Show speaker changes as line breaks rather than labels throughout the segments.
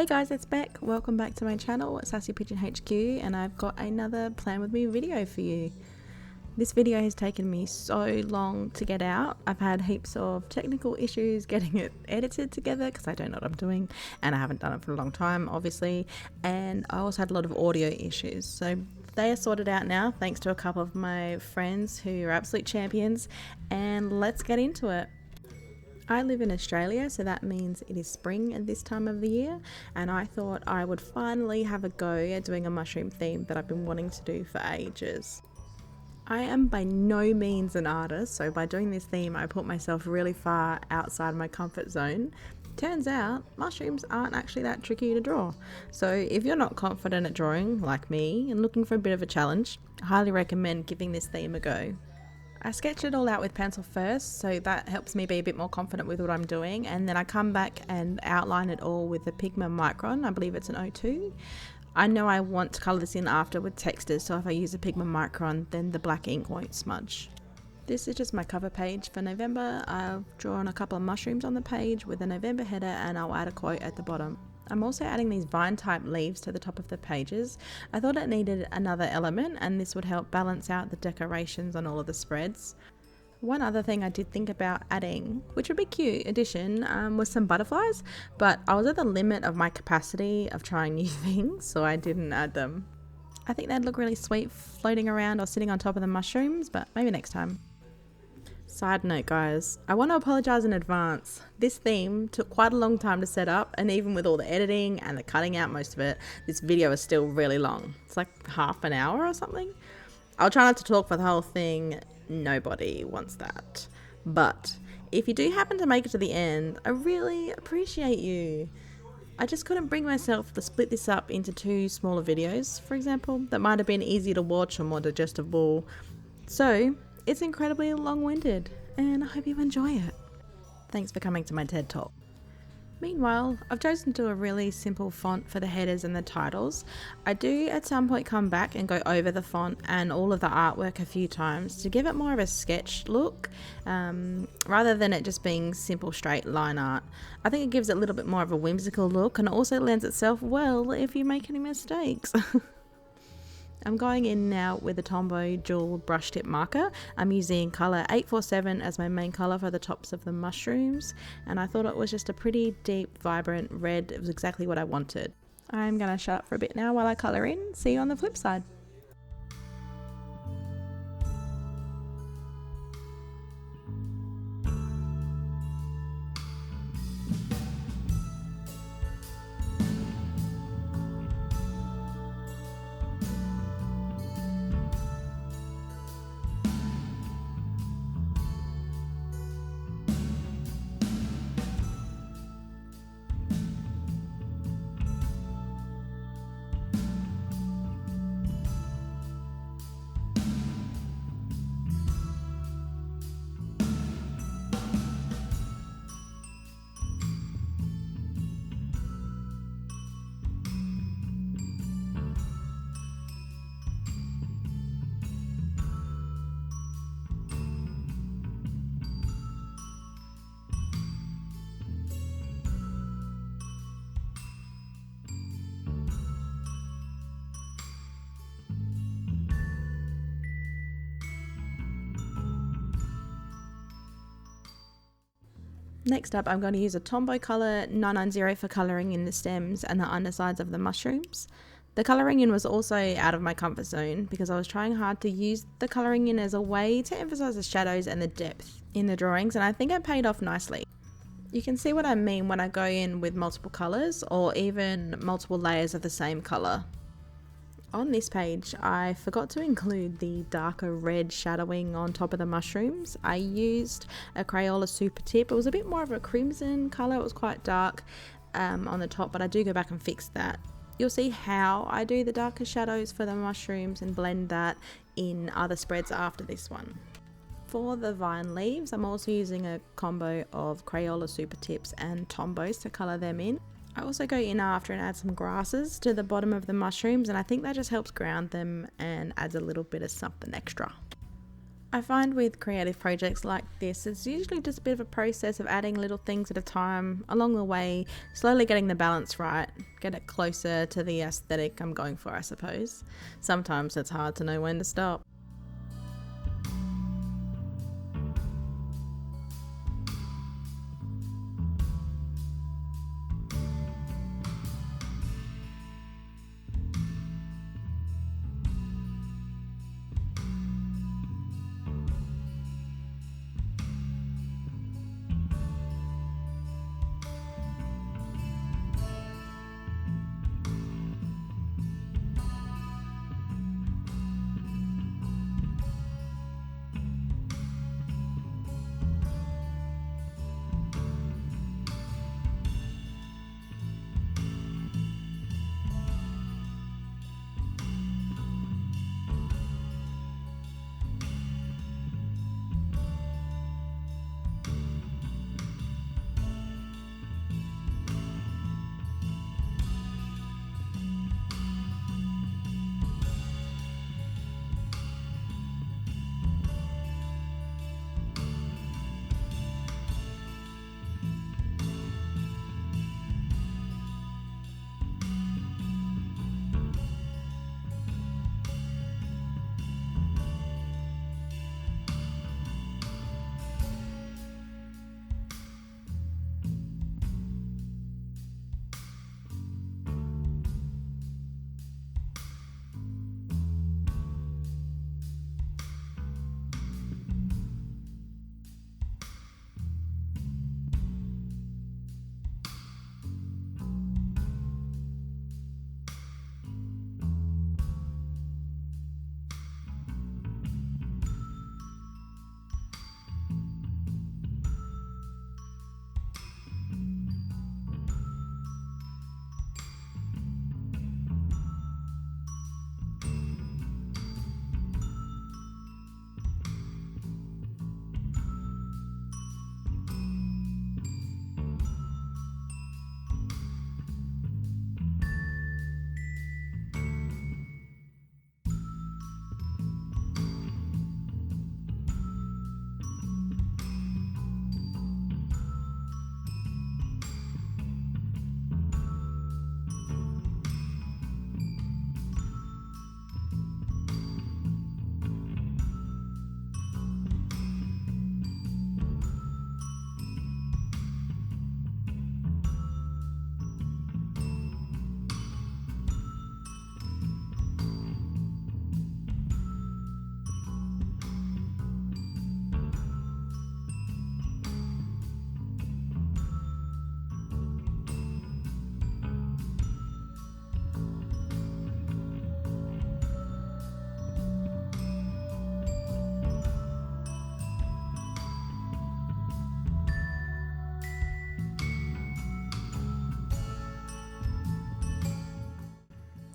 Hey guys, it's Beck. Welcome back to my channel, Sassy Pigeon HQ, and I've got another Plan With Me video for you. This video has taken me so long to get out. I've had heaps of technical issues getting it edited together because I don't know what I'm doing and I haven't done it for a long time, obviously, and I also had a lot of audio issues. So they are sorted out now thanks to a couple of my friends who are absolute champions, and let's get into it. I live in Australia, so that means it is spring at this time of the year, and I thought I would finally have a go at doing a mushroom theme that I've been wanting to do for ages. I am by no means an artist, so by doing this theme I put myself really far outside my comfort zone. Turns out mushrooms aren't actually that tricky to draw, so if you're not confident at drawing like me and looking for a bit of a challenge, I highly recommend giving this theme a go. I sketch it all out with pencil first, so that helps me be a bit more confident with what I'm doing, and then I come back and outline it all with the Pigma Micron. I believe it's an 02. I know I want to colour this in after with textures, so if I use a Pigma Micron then the black ink won't smudge. This is just my cover page for November. I've drawn a couple of mushrooms on the page with a November header, and I'll add a quote at the bottom. I'm also adding these vine type leaves to the top of the pages. I thought it needed another element, and this would help balance out the decorations on all of the spreads. One other thing I did think about adding, which would be cute addition, was some butterflies, but I was at the limit of my capacity of trying new things, so I didn't add them. I think they'd look really sweet floating around or sitting on top of the mushrooms, but maybe next time. Side note guys, I want to apologise in advance. This theme took quite a long time to set up, and even with all the editing and the cutting out most of it, this video is still really long. It's like half an hour or something. I'll try not to talk for the whole thing, nobody wants that. But if you do happen to make it to the end, I really appreciate you. I just couldn't bring myself to split this up into two smaller videos, for example, that might have been easier to watch or more digestible. So it's incredibly long-winded, and I hope you enjoy it. Thanks for coming to my TED Talk. Meanwhile, I've chosen to do a really simple font for the headers and the titles. I do at some point come back and go over the font and all of the artwork a few times to give it more of a sketch look, rather than it just being simple straight line art. I think it gives it a little bit more of a whimsical look, and it also lends itself well if you make any mistakes. I'm going in now with a Tombow dual brush tip marker. I'm using colour 847 as my main colour for the tops of the mushrooms, and I thought it was just a pretty deep, vibrant red. It was exactly what I wanted. I'm going to shut up for a bit now while I colour in. See you on the flip side. Next up, I'm going to use a Tombow colour 990 for colouring in the stems and the undersides of the mushrooms. The colouring in was also out of my comfort zone because I was trying hard to use the colouring in as a way to emphasise the shadows and the depth in the drawings, and I think it paid off nicely. You can see what I mean when I go in with multiple colours or even multiple layers of the same colour. On this page, I forgot to include the darker red shadowing on top of the mushrooms. I used a Crayola Super Tip. It was a bit more of a crimson colour. It was quite dark on the top, but I do go back and fix that. You'll see how I do the darker shadows for the mushrooms and blend that in other spreads after this one. For the vine leaves, I'm also using a combo of Crayola Super Tips and Tombows to colour them in. I also go in after and add some grasses to the bottom of the mushrooms, and I think that just helps ground them and adds a little bit of something extra. I find with creative projects like this, it's usually just a bit of a process of adding little things at a time along the way, slowly getting the balance right, get it closer to the aesthetic I'm going for, I suppose. Sometimes it's hard to know when to stop.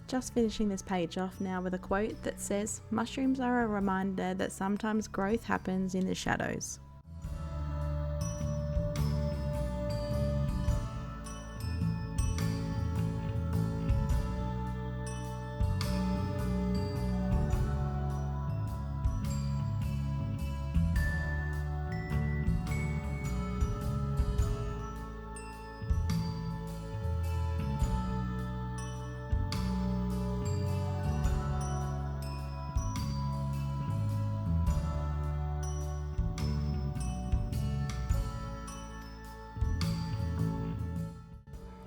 Just finishing this page off now with a quote that says, "Mushrooms are a reminder that sometimes growth happens in the shadows."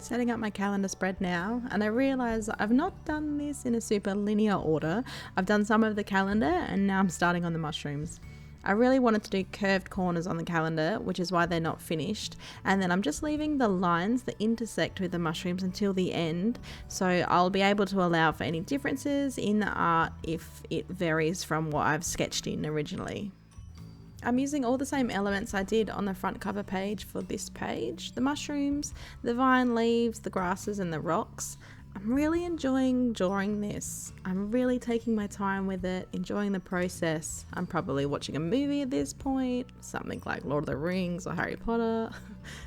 Setting up my calendar spread now, and I realise I've not done this in a super linear order. I've done some of the calendar and now I'm starting on the mushrooms. I really wanted to do curved corners on the calendar, which is why they're not finished, and then I'm just leaving the lines that intersect with the mushrooms until the end, so I'll be able to allow for any differences in the art if it varies from what I've sketched in originally. I'm using all the same elements I did on the front cover page for this page. The mushrooms, the vine leaves, the grasses and the rocks. I'm really enjoying drawing this. I'm really taking my time with it, enjoying the process. I'm probably watching a movie at this point, something like Lord of the Rings or Harry Potter.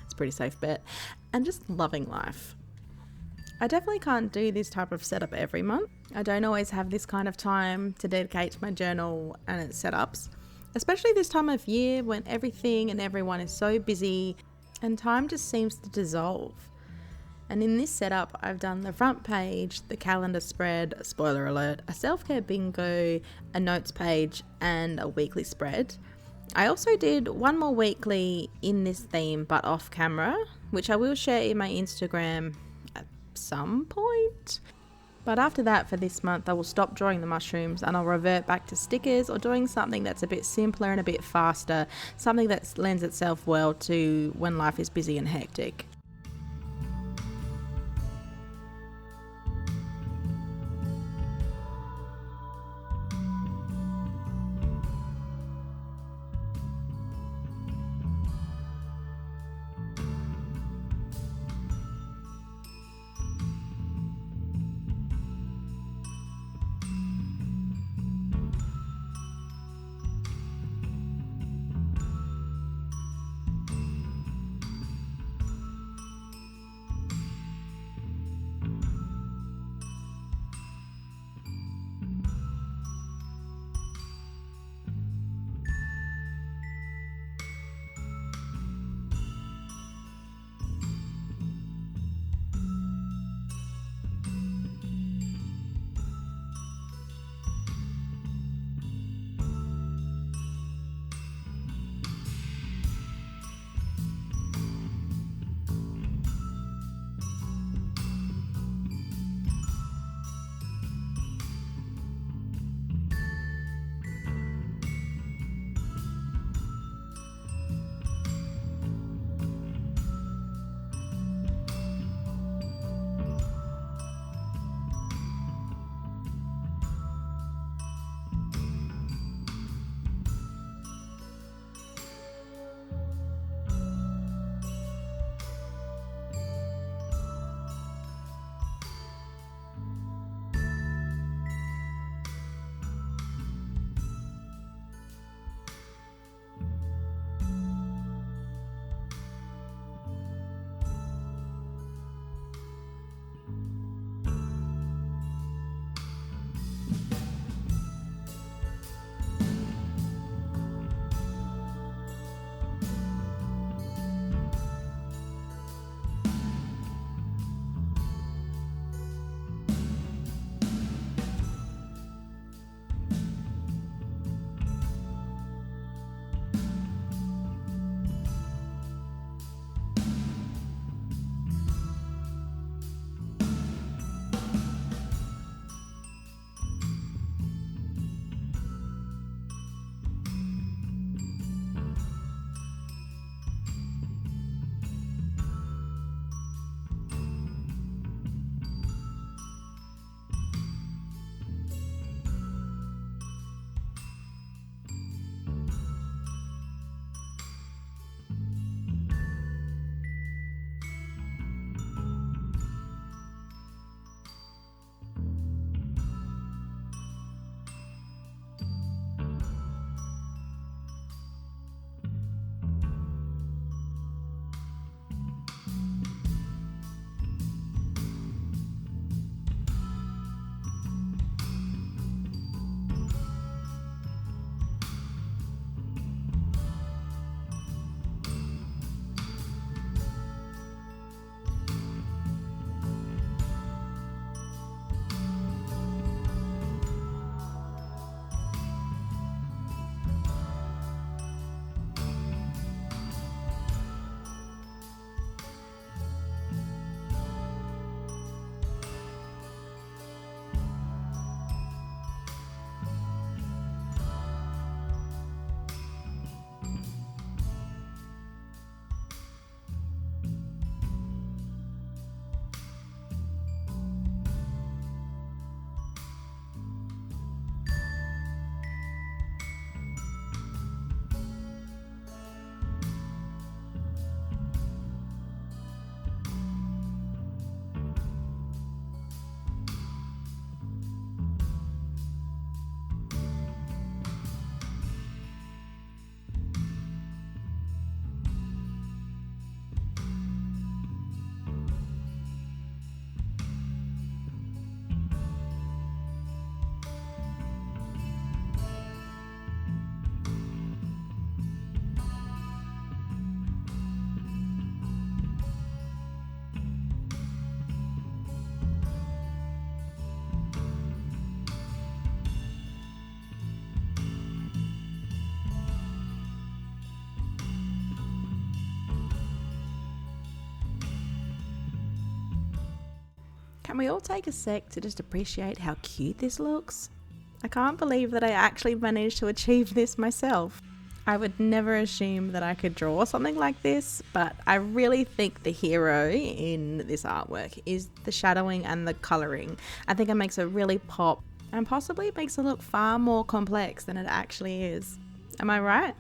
It's a pretty safe bet. And just loving life. I definitely can't do this type of setup every month. I don't always have this kind of time to dedicate to my journal and its setups. especially this time of year when everything and everyone is so busy and time just seems to dissolve. And in this setup, I've done the front page, the calendar spread, spoiler alert, a self-care bingo, a notes page, and a weekly spread. I also did one more weekly in this theme but off camera, which I will share in my Instagram at some point. But after that, for this month, I will stop drawing the mushrooms and I'll revert back to stickers or doing something that's a bit simpler and a bit faster, something that lends itself well to when life is busy and hectic. Can we all take a sec to just appreciate how cute this looks? I can't believe that I actually managed to achieve this myself. I would never assume that I could draw something like this, but I really think the hero in this artwork is the shadowing and the colouring. I think it makes it really pop and possibly makes it look far more complex than it actually is. Am I right?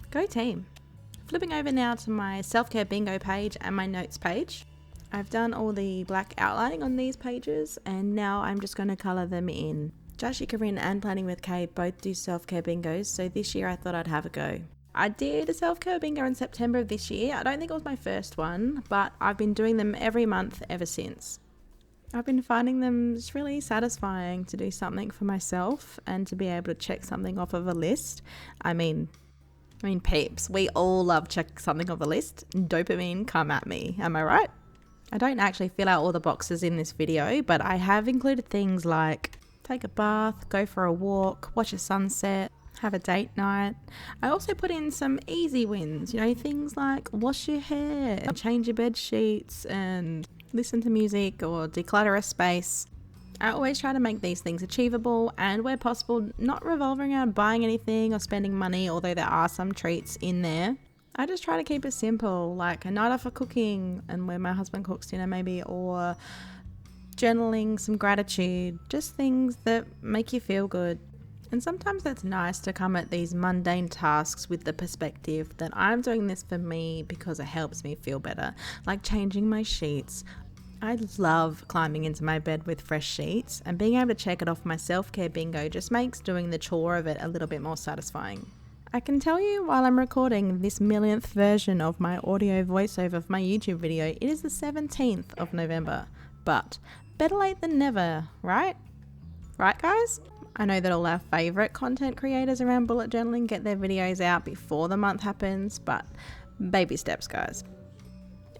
Go team! Flipping over now to my self-care bingo page and my notes page. I've done all the black outlining on these pages and now I'm just going to colour them in. Joshie, Corinne and Planning with Kay both do self-care bingos, so this year I thought I'd have a go. I did a self-care bingo in September of this year. I don't think it was my first one, but I've been doing them every month ever since. I've been finding them just really satisfying to do something for myself and to be able to check something off of a list. I mean peeps, we all love check something off a list. Dopamine, come at me, am I right? I don't actually fill out all the boxes in this video, but I have included things like take a bath, go for a walk, watch a sunset, have a date night. I also put in some easy wins, things like wash your hair, change your bed sheets and listen to music or declutter a space. I always try to make these things achievable and where possible not revolving around buying anything or spending money, although there are some treats in there. I just try to keep it simple, like a night off for cooking and where my husband cooks dinner maybe, or journaling some gratitude, just things that make you feel good. And sometimes it's nice to come at these mundane tasks with the perspective that I'm doing this for me because it helps me feel better, like changing my sheets. I love climbing into my bed with fresh sheets, and being able to check it off my self-care bingo just makes doing the chore of it a little bit more satisfying. I can tell you while I'm recording this millionth version of my audio voiceover of my YouTube video, it is the 17th of November, but better late than never, right? Right, guys? I know that all our favourite content creators around bullet journaling get their videos out before the month happens, but baby steps, guys.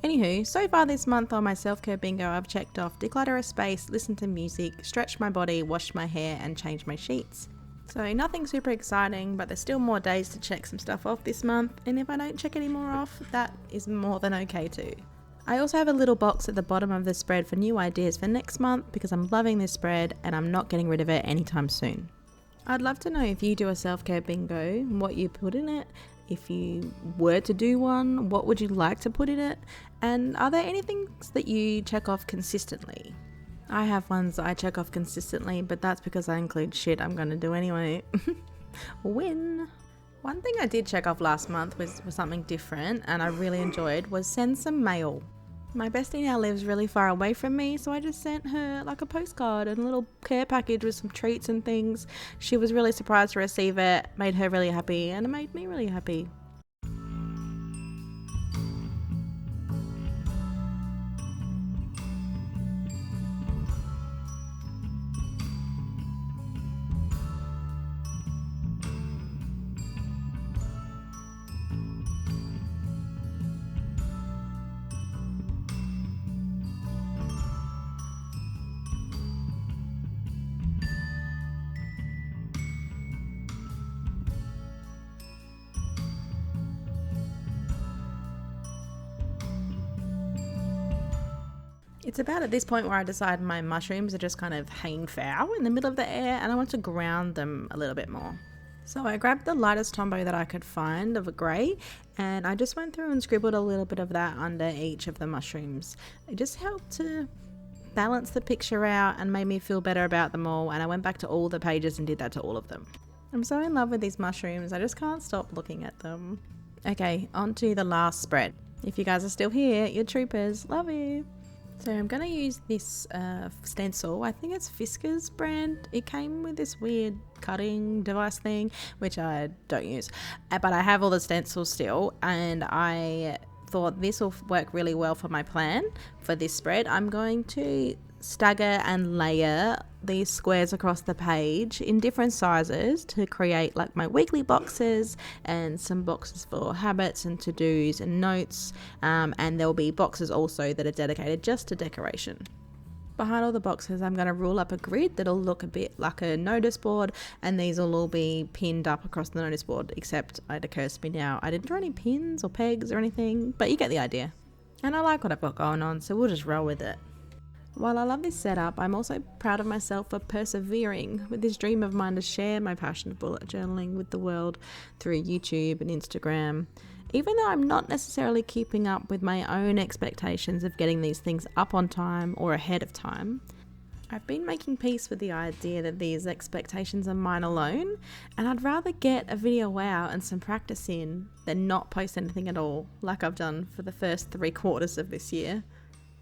Anywho, so far this month on my self-care bingo, I've checked off declutter a space, listen to music, stretch my body, wash my hair and change my sheets. So nothing super exciting, but there's still more days to check some stuff off this month, and if I don't check any more off, that is more than okay too. I also have a little box at the bottom of the spread for new ideas for next month because I'm loving this spread and I'm not getting rid of it anytime soon. I'd love to know if you do a self-care bingo, what you put in it. If you were to do one, what would you like to put in it? And are there any things that you check off consistently? I have ones that I check off consistently, but that's because I include shit I'm going to do anyway. Win! One thing I did check off last month was something different and I really enjoyed was send some mail. My bestie now lives really far away from me, so I just sent her like a postcard and a little care package with some treats and things. She was really surprised to receive it, made her really happy, and it made me really happy. It's about at this point where I decide my mushrooms are just kind of hanging foul in the middle of the air and I want to ground them a little bit more. So I grabbed the lightest Tombow that I could find of a grey and I just went through and scribbled a little bit of that under each of the mushrooms. It just helped to balance the picture out and made me feel better about them all, and I went back to all the pages and did that to all of them. I'm so in love with these mushrooms, I just can't stop looking at them. Okay, on to the last spread. If you guys are still here, you're troopers. Love you. So I'm going to use this stencil. I think it's Fiskars brand. It came with this weird cutting device thing, which I don't use. But I have all the stencils still, and I thought this will work really well for my plan for this spread. I'm going to stagger and layer these squares across the page in different sizes to create like my weekly boxes and some boxes for habits and to-dos and notes, and there'll be boxes also that are dedicated just to decoration. Behind all the boxes I'm going to rule up a grid that'll look a bit like a notice board, and these will all be pinned up across the notice board, except it occurs to me now I didn't draw any pins or pegs or anything, but you get the idea. And I like what I've got going on, so we'll just roll with it. While I love this setup, I'm also proud of myself for persevering with this dream of mine to share my passion of bullet journaling with the world through YouTube and Instagram. Even though I'm not necessarily keeping up with my own expectations of getting these things up on time or ahead of time, I've been making peace with the idea that these expectations are mine alone, and I'd rather get a video out and some practice in than not post anything at all, like I've done for the first 3/4 of this year.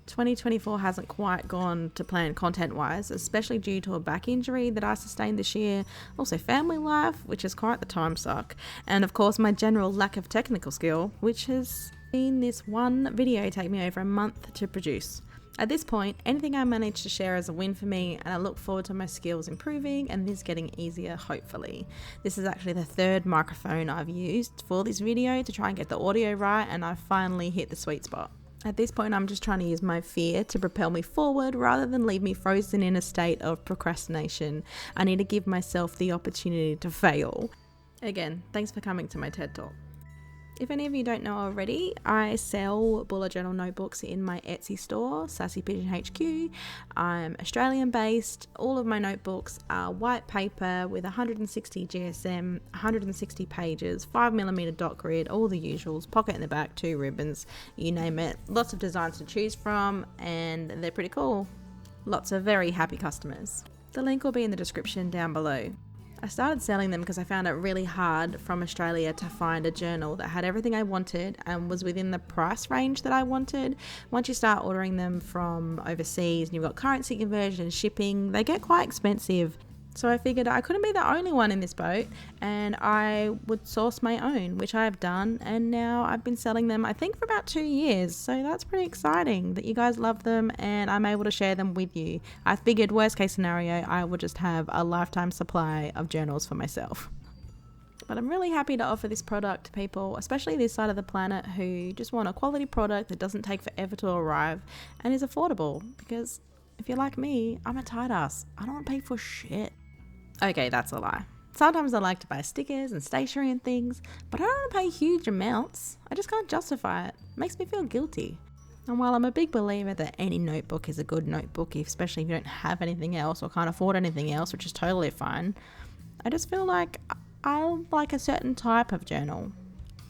2024 hasn't quite gone to plan content-wise, especially due to a back injury that I sustained this year, also family life, which is quite the time suck, and of course my general lack of technical skill, which has seen this one video take me over a month to produce. At this point, anything I manage to share is a win for me, and I look forward to my skills improving and this getting easier, hopefully. This is actually the 3rd microphone I've used for this video to try and get the audio right, and I've finally hit the sweet spot. At this point, I'm just trying to use my fear to propel me forward rather than leave me frozen in a state of procrastination. I need to give myself the opportunity to fail. Again, thanks for coming to my TED Talk. If any of you don't know already, I sell bullet journal notebooks in my Etsy store, Sassy Pigeon HQ. I'm Australian based. All of my notebooks are white paper with 160 GSM, 160 pages, 5mm dot grid, all the usuals, pocket in the back, 2 ribbons, you name it. Lots of designs to choose from, and they're pretty cool. Lots of very happy customers. The link will be in the description down below. I started selling them because I found it really hard from Australia to find a journal that had everything I wanted and was within the price range that I wanted. Once you start ordering them from overseas and you've got currency conversion and shipping, they get quite expensive. So I figured I couldn't be the only one in this boat, and I would source my own, which I have done, and now I've been selling them I think for about 2 years. So that's pretty exciting that you guys love them and I'm able to share them with you. I figured worst case scenario, I would just have a lifetime supply of journals for myself. But I'm really happy to offer this product to people, especially this side of the planet, who just want a quality product that doesn't take forever to arrive and is affordable, because if you're like me, I'm a tight ass. I don't want to pay for shit. Okay, that's a lie. Sometimes I like to buy stickers and stationery and things, but I don't want to pay huge amounts. I just can't justify it. It makes me feel guilty. And while I'm a big believer that any notebook is a good notebook, especially if you don't have anything else or can't afford anything else, which is totally fine, I just feel like I like a certain type of journal.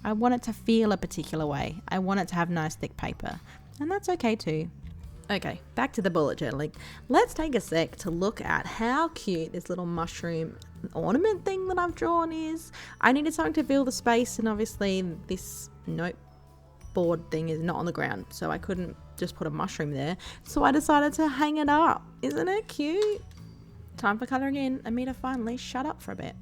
I want it to feel a particular way. I want it to have nice thick paper, and that's okay too. Okay, back to the bullet journaling. Let's take a sec to look at how cute this little mushroom ornament thing that I've drawn is. I needed something to fill the space, and obviously this note board thing is not on the ground, so I couldn't just put a mushroom there. So I decided to hang it up. Isn't it cute? Time for colouring in and me to finally shut up for a bit.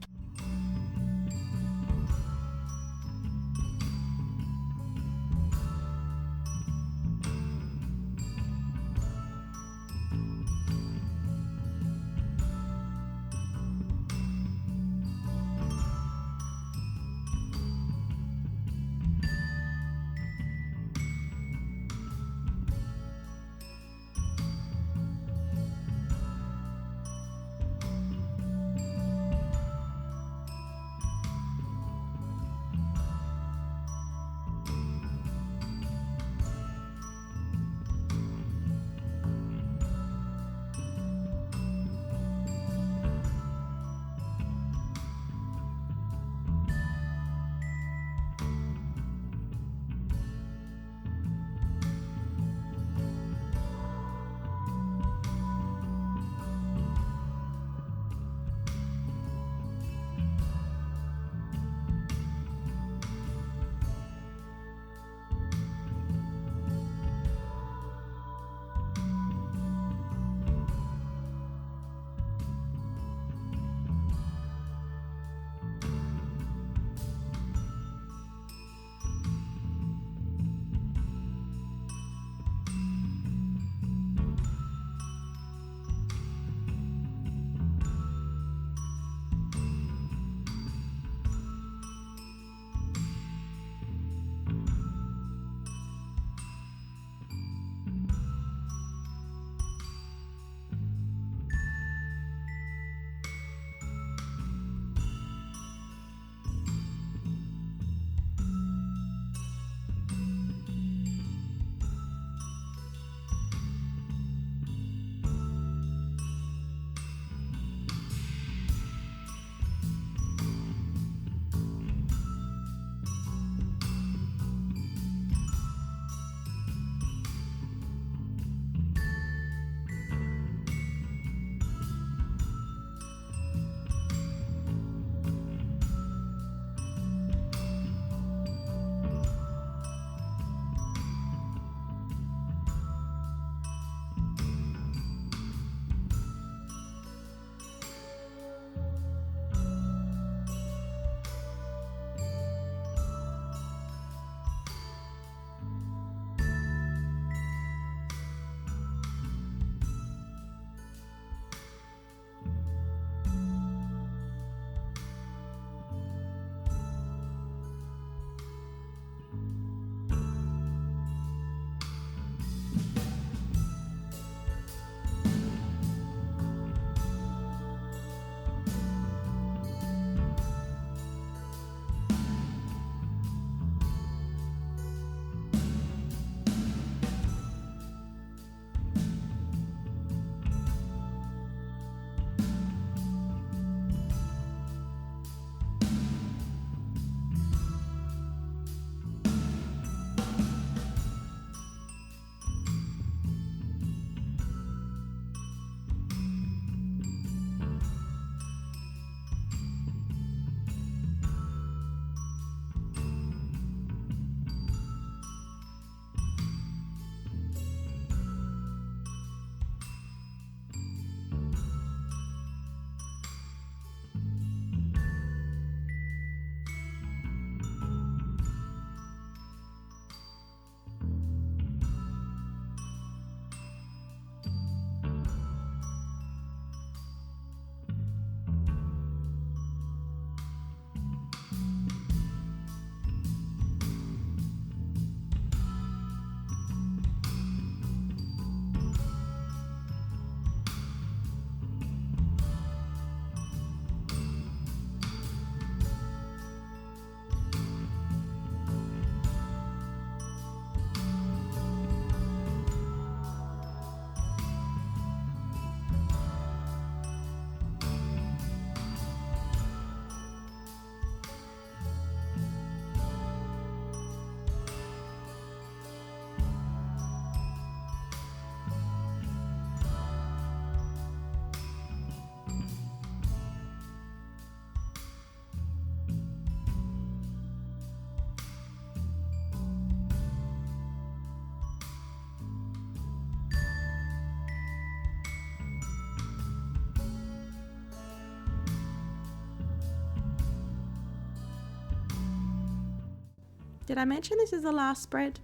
Did I mention this is the last spread?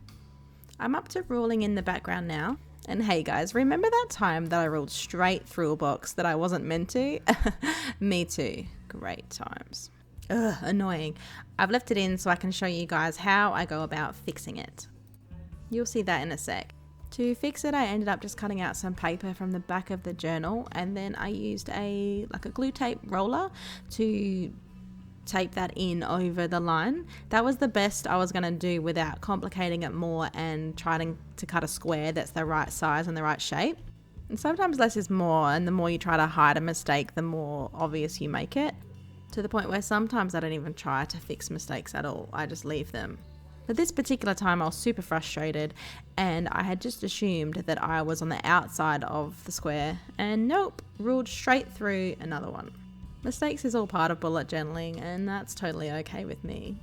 I'm up to ruling in the background now. And hey guys, remember that time that I ruled straight through a box that I wasn't meant to? Me too. Great times. Ugh, annoying. I've left it in so I can show you guys how I go about fixing it. You'll see that in a sec. To fix it, I ended up just cutting out some paper from the back of the journal, and then I used a glue tape roller to tape that in over the line. That was the best I was going to do without complicating it more and trying to cut a square that's the right size and the right shape. And sometimes less is more, and the more you try to hide a mistake, the more obvious you make it, to the point where sometimes I don't even try to fix mistakes at all. I just leave them. But this particular time I was super frustrated, and I had just assumed that I was on the outside of the square, and nope, ruled straight through another one. Mistakes is all part of bullet journaling, and that's totally okay with me.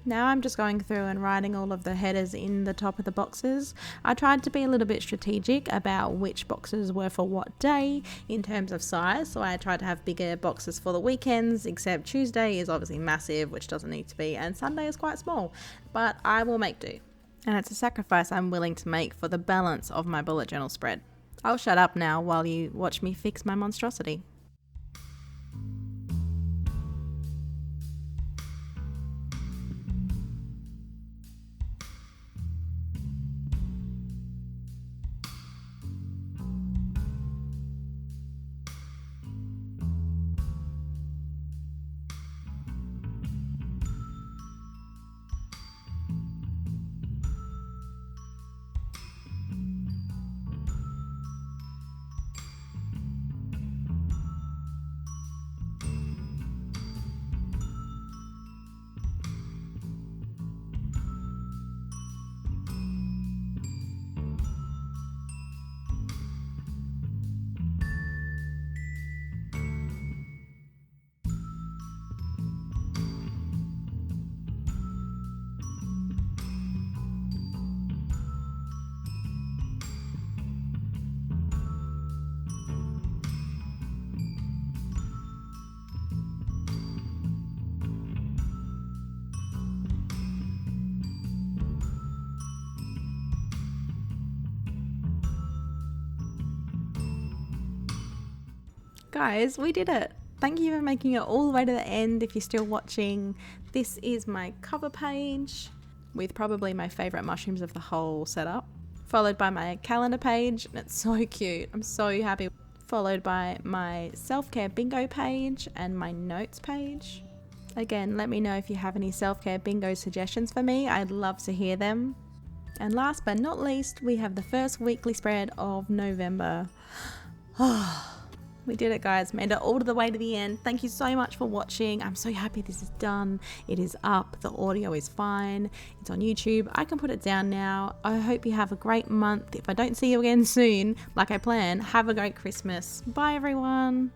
Now I'm just going through and writing all of the headers in the top of the boxes. I tried to be a little bit strategic about which boxes were for what day in terms of size, so I tried to have bigger boxes for the weekends, except Tuesday is obviously massive, which doesn't need to be, and Sunday is quite small, but I will make do. And it's a sacrifice I'm willing to make for the balance of my bullet journal spread. I'll shut up now while you watch me fix my monstrosity. Guys, we did it. Thank you for making it all the way to the end if you're still watching. This is my cover page with probably my favourite mushrooms of the whole setup, followed by my calendar page, and it's so cute. I'm so happy. Followed by my self-care bingo page and my notes page. Again, let me know if you have any self-care bingo suggestions for me. I'd love to hear them. And last but not least, we have the first weekly spread of November. We did it, guys. Made it all the way to the end. Thank you so much for watching. I'm so happy this is done. It is up. The audio is fine. It's on YouTube. I can put it down now. I hope you have a great month. If I don't see you again soon, like I plan, have a great Christmas. Bye, everyone.